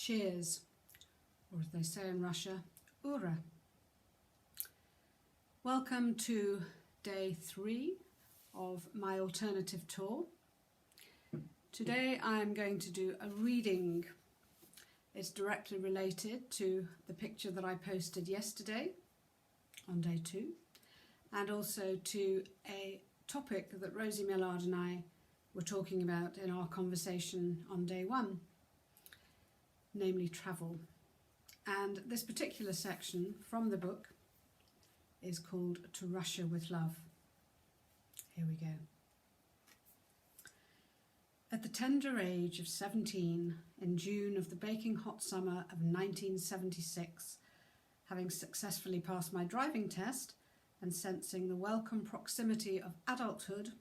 Cheers, or as they say in Russia, Ura. Welcome to day 3 of my alternative tour. Today I'm going to do a reading. It's directly related to the picture that I posted yesterday on day 2, and also to a topic that Rosie, Millard and I were talking about in our conversation on day 1, namely travel. And this particular section from the book is called To Russia with Love. Here we go. At the tender age of 17, in June of the baking hot summer of 1976, having successfully passed my driving test and sensing the welcome proximity of adulthood,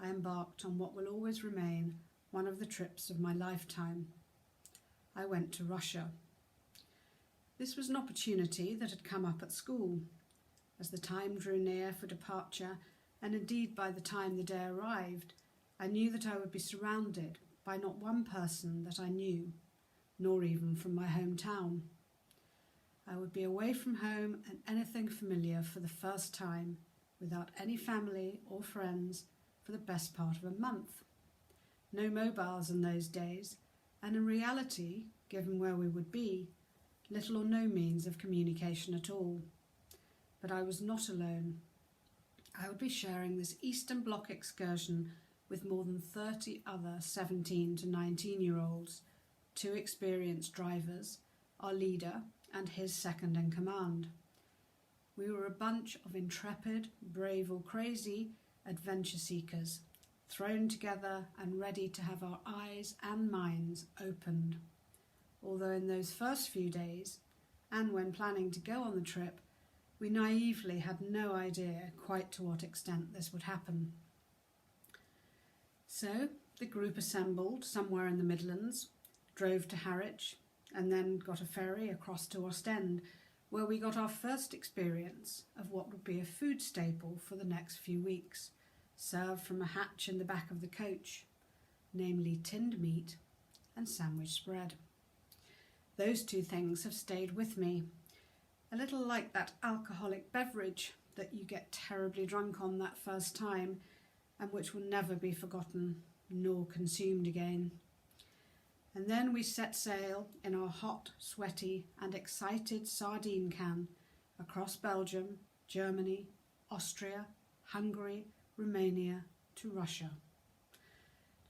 I embarked on what will always remain one of the trips of my lifetime. I went to Russia. This was an opportunity that had come up at school. As the time drew near for departure, and indeed by the time the day arrived, I knew that I would be surrounded by not one person that I knew, nor even from my hometown. I would be away from home and anything familiar for the first time, without any family or friends for the best part of a month. No mobiles in those days, and in reality, given where we would be, little or no means of communication at all. But I was not alone. I would be sharing this Eastern Bloc excursion with more than 30 other 17 to 19-year-olds, 2 experienced drivers, our leader and his second in command. We were a bunch of intrepid, brave or crazy adventure seekers, thrown together and ready to have our eyes and minds opened. Although in those first few days, and when planning to go on the trip, we naively had no idea quite to what extent this would happen. So the group assembled somewhere in the Midlands, drove to Harwich, and then got a ferry across to Ostend, where we got our first experience of what would be a food staple for the next few weeks, served from a hatch in the back of the coach, namely tinned meat and sandwich spread. Those 2 things have stayed with me, a little like that alcoholic beverage that you get terribly drunk on that first time and which will never be forgotten nor consumed again. And then we set sail in our hot, sweaty and excited sardine can across Belgium, Germany, Austria, Hungary, Romania to Russia.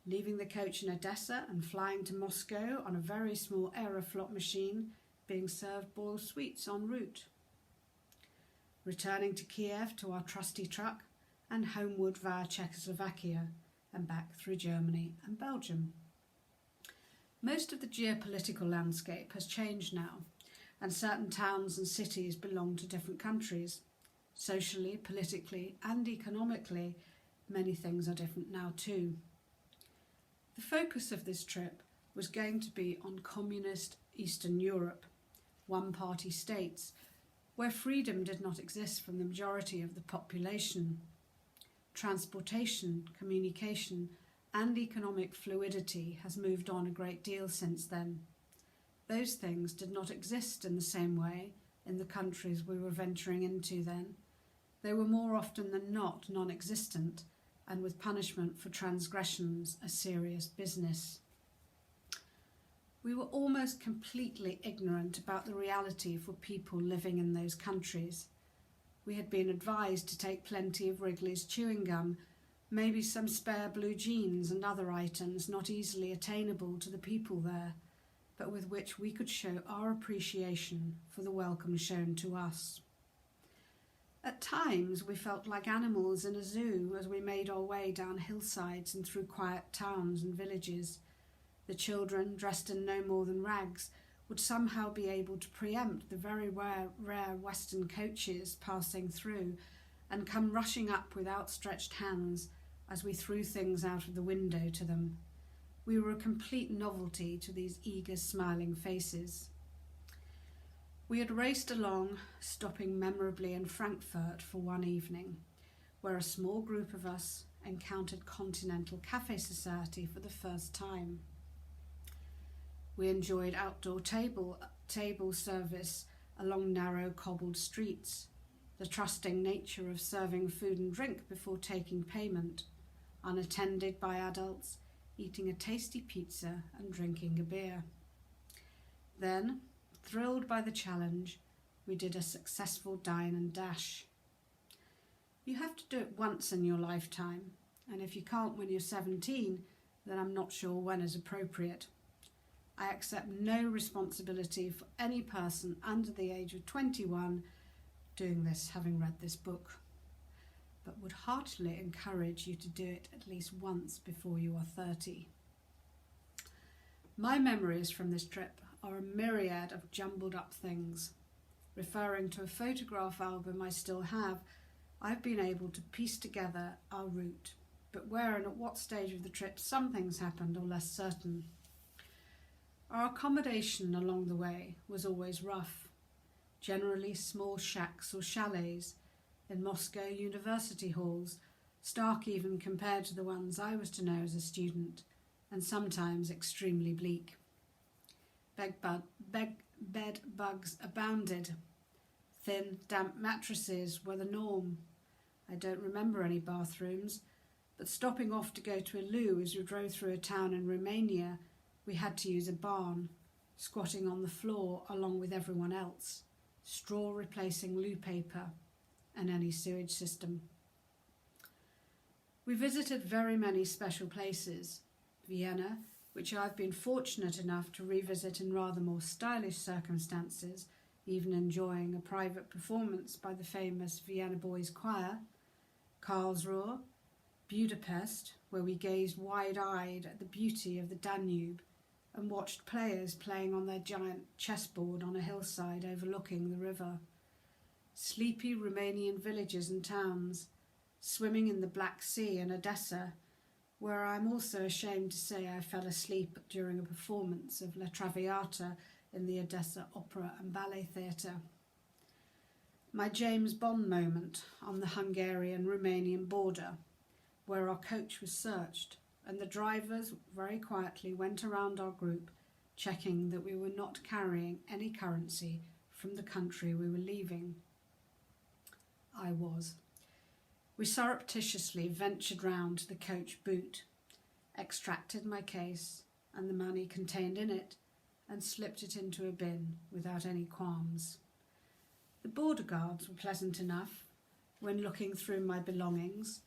Leaving the coach in Odessa and flying to Moscow on a very small Aeroflot machine, being served boiled sweets en route. Returning to Kiev to our trusty truck and homeward via Czechoslovakia and back through Germany and Belgium. Most of the geopolitical landscape has changed now, and certain towns and cities belong to different countries. Socially, politically and economically, many things are different now too. The focus of this trip was going to be on communist Eastern Europe, one-party states, where freedom did not exist from the majority of the population. Transportation, communication and economic fluidity has moved on a great deal since then. Those things did not exist in the same way in the countries we were venturing into then. They were more often than not non-existent, and with punishment for transgressions a serious business. We were almost completely ignorant about the reality for people living in those countries. We had been advised to take plenty of Wrigley's chewing gum, maybe some spare blue jeans and other items not easily attainable to the people there, but with which we could show our appreciation for the welcome shown to us. At times we felt like animals in a zoo as we made our way down hillsides and through quiet towns and villages. The children, dressed in no more than rags, would somehow be able to preempt the very rare Western coaches passing through and come rushing up with outstretched hands as we threw things out of the window to them. We were a complete novelty to these eager, smiling faces. We had raced along, stopping memorably in Frankfurt for one evening, where a small group of us encountered Continental Cafe Society for the first time. We enjoyed outdoor table service along narrow cobbled streets, the trusting nature of serving food and drink before taking payment, unattended by adults, eating a tasty pizza and drinking a beer. Then, thrilled by the challenge, we did a successful dine and dash. You have to do it once in your lifetime, and if you can't when you're 17, then I'm not sure when is appropriate. I accept no responsibility for any person under the age of 21 doing this, having read this book, but would heartily encourage you to do it at least once before you are 30. My memories from this trip are a myriad of jumbled up things. Referring to a photograph album I still have, I've been able to piece together our route, but where and at what stage of the trip some things happened are less certain. Our accommodation along the way was always rough, generally small shacks or chalets in Moscow university halls, stark even compared to the ones I was to know as a student, and sometimes extremely bleak. Bed bugs abounded. Thin, damp mattresses were the norm. I don't remember any bathrooms, but stopping off to go to a loo as we drove through a town in Romania, we had to use a barn, squatting on the floor along with everyone else, straw replacing loo paper and any sewage system. We visited very many special places. Vienna, which I've been fortunate enough to revisit in rather more stylish circumstances, even enjoying a private performance by the famous Vienna Boys Choir. Karlsruhe, Budapest, where we gazed wide-eyed at the beauty of the Danube and watched players playing on their giant chessboard on a hillside overlooking the river. Sleepy Romanian villages and towns, swimming in the Black Sea in Odessa, where I'm also ashamed to say I fell asleep during a performance of La Traviata in the Odessa Opera and Ballet Theatre. My James Bond moment on the Hungarian-Romanian border, where our coach was searched and the drivers very quietly went around our group, checking that we were not carrying any currency from the country we were leaving. I was. We surreptitiously ventured round to the coach boot, extracted my case and the money contained in it, and slipped it into a bin without any qualms. The border guards were pleasant enough when looking through my belongings,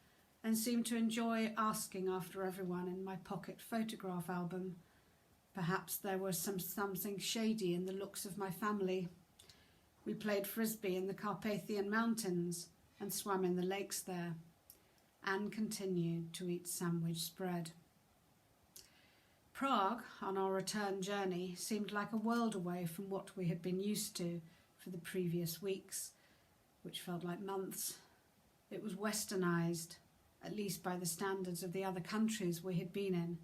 and seemed to enjoy asking after everyone in my pocket photograph album. Perhaps there was something shady in the looks of my family. We played frisbee in the Carpathian Mountains and swam in the lakes there, and continued to eat sandwich spread. Prague, on our return journey, seemed like a world away from what we had been used to for the previous weeks, which felt like months. It was westernized, at least by the standards of the other countries we had been in.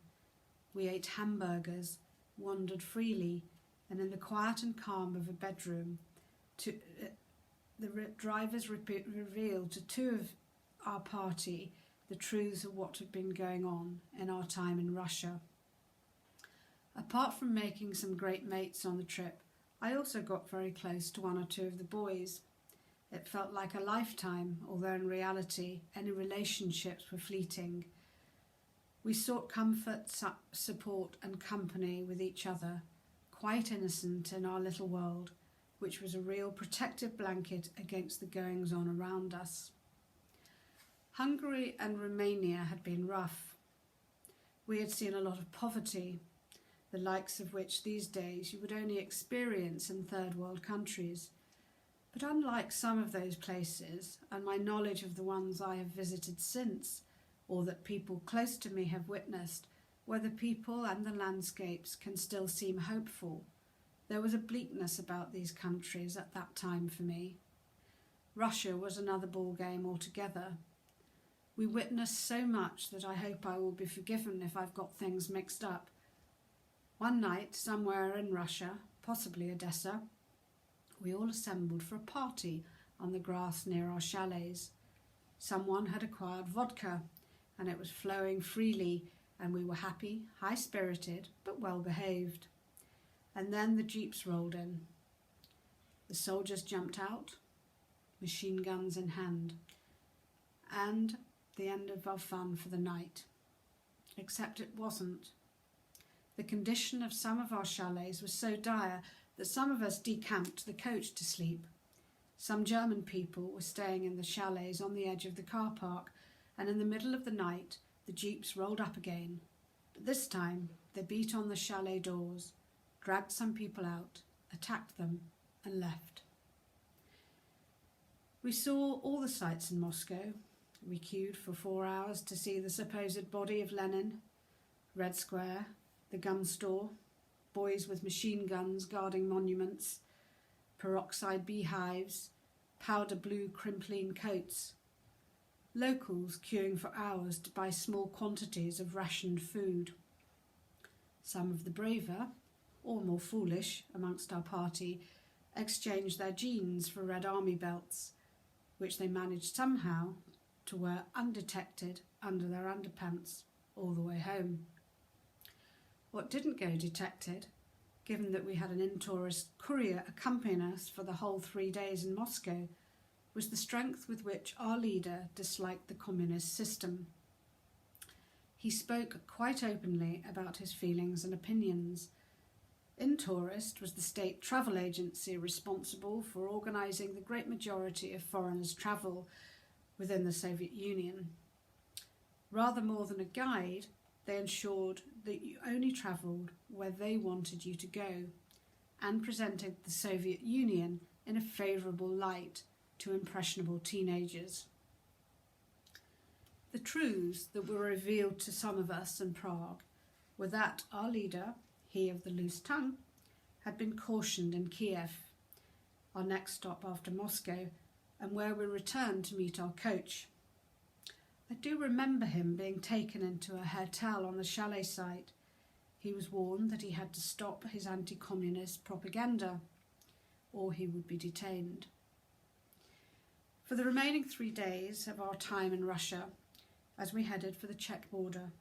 We ate hamburgers, wandered freely, and in the quiet and calm of a bedroom, the drivers revealed to two of our party the truths of what had been going on in our time in Russia. Apart from making some great mates on the trip, I also got very close to one or two of the boys. It felt like a lifetime, although in reality any relationships were fleeting. We sought comfort, support and company with each other, quite innocent in our little world, which was a real protective blanket against the goings-on around us. Hungary and Romania had been rough. We had seen a lot of poverty, the likes of which these days you would only experience in third world countries. But unlike some of those places, and my knowledge of the ones I have visited since, or that people close to me have witnessed, where the people and the landscapes can still seem hopeful, there was a bleakness about these countries at that time for me. Russia was another ball game altogether. We witnessed so much that I hope I will be forgiven if I've got things mixed up. One night, somewhere in Russia, possibly Odessa, we all assembled for a party on the grass near our chalets. Someone had acquired vodka, and it was flowing freely, and we were happy, high-spirited, but well-behaved. and then the jeeps rolled in. The soldiers jumped out, machine guns in hand, and the end of our fun for the night. Except it wasn't. The condition of some of our chalets was so dire that some of us decamped the coach to sleep. Some German people were staying in the chalets on the edge of the car park, and in the middle of the night the jeeps rolled up again. But this time they beat on the chalet doors, dragged some people out, attacked them, and left. We saw all the sights in Moscow. We queued for 4 hours to see the supposed body of Lenin, Red Square, the gun store, boys with machine guns guarding monuments, peroxide beehives, powder blue crimpline coats, locals queuing for hours to buy small quantities of rationed food. Some of the braver, or more foolish, amongst our party exchanged their jeans for Red Army belts, which they managed somehow to wear undetected under their underpants all the way home. What didn't go detected, given that we had an in-tourist courier accompanying us for the whole 3 days in Moscow, was the strength with which our leader disliked the communist system. He spoke quite openly about his feelings and opinions. In-Tourist was the state travel agency responsible for organising the great majority of foreigners' travel within the Soviet Union. Rather more than a guide, they ensured that you only travelled where they wanted you to go, and presented the Soviet Union in a favourable light to impressionable teenagers. The truths that were revealed to some of us in Prague were that our leader, he of the loose tongue, had been cautioned in Kiev, our next stop after Moscow, and where we returned to meet our coach. I do remember him being taken into a hotel on the chalet site. He was warned that he had to stop his anti-communist propaganda, or he would be detained. For the remaining 3 days of our time in Russia, as we headed for the Czech border,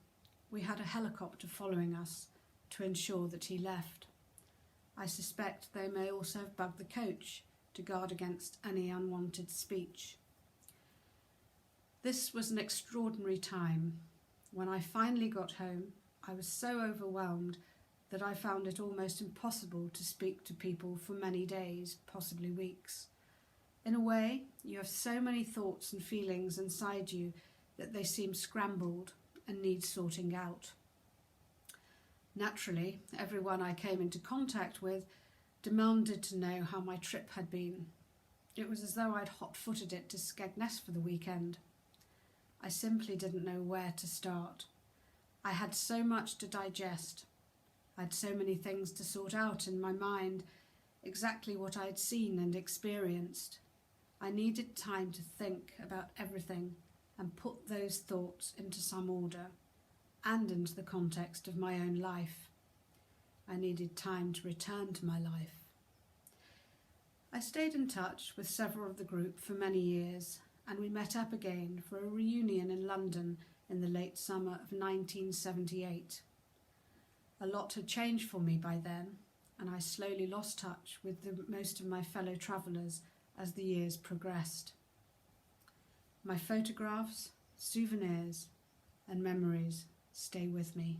we had a helicopter following us to ensure that he left. I suspect they may also have bugged the coach to guard against any unwanted speech. This was an extraordinary time. When I finally got home, I was so overwhelmed that I found it almost impossible to speak to people for many days, possibly weeks. In a way, you have so many thoughts and feelings inside you that they seem scrambled and need sorting out. Naturally, everyone I came into contact with demanded to know how my trip had been. It was as though I'd hot-footed it to Skegness for the weekend. I simply didn't know where to start. I had so much to digest. I had so many things to sort out in my mind, exactly what I'd seen and experienced. I needed time to think about everything and put those thoughts into some order and into the context of my own life. I needed time to return to my life. I stayed in touch with several of the group for many years, and we met up again for a reunion in London in the late summer of 1978. A lot had changed for me by then, and I slowly lost touch with most of my fellow travellers as the years progressed. My photographs, souvenirs, and memories stay with me.